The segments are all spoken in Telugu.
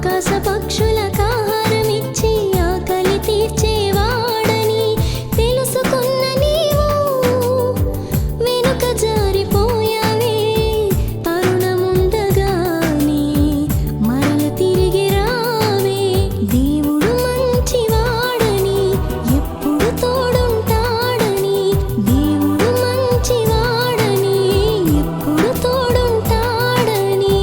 ఆకాశ పక్షులకు ఆహారమిచ్చి ఆకలి తీర్చేవాడని తెలుసుకున్న నీవు వెనుక జారిపోయావే. తరుణముండగానే మరల తిరిగి రావే. దేవుడు మంచివాడని ఎప్పుడు తోడుంటాడని, దేవుడు మంచివాడని ఎప్పుడు తోడుంటాడని.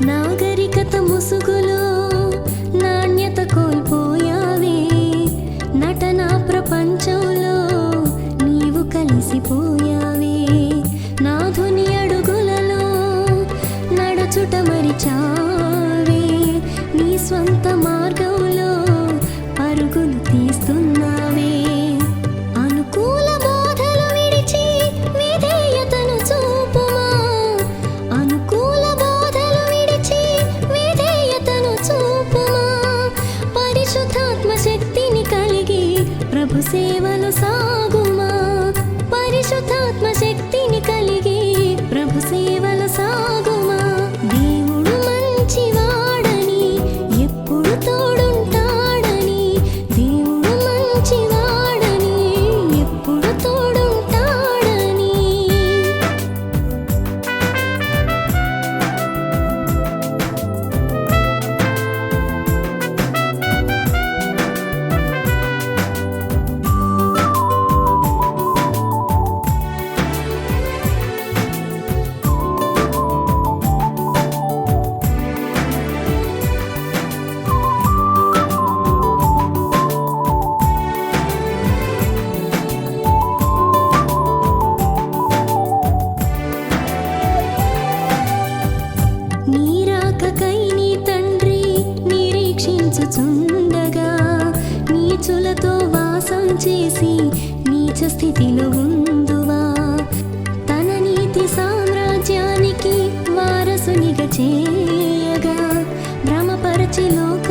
నాగరికత ముసుగులో నాణ్యత కోల్పోయావే. నటన ప్రపంచంలో నీవు కలిసిపోయావే. నాథుని అడుగులలో నడుచుట మరిచావే. నీ స్వంత మార్గంలో పరుగులు తీస్తున్నావే. అనుకూల బోధలు విడిచి విధేయతను చూపుమా. అనుకూల బోధలు విడిచి విధేయతను చూపుమా. పరిశుద్ధాత్మ శక్తిని కలిగి ప్రభు సేవలు సాగుమా. పరిశుద్ధాత్మ శక్తిని కలిగి ప్రభు సేవలు సాగుమా. దేవుడు మంచివాడని ఎప్పుడు తోడుంటాడని, దేవుడు మంచివాడని ఎప్పుడు తోడుంటాడని. నీ రాకకై నీ తండ్రి నిరీక్షించుచుండగా నీచులతో వాసం చేసి నీచ స్థితిలో ఉందువా. తన నీతి సామ్రాజ్యానికి వారసునిగా చేయగా భ్రమపరచి లోక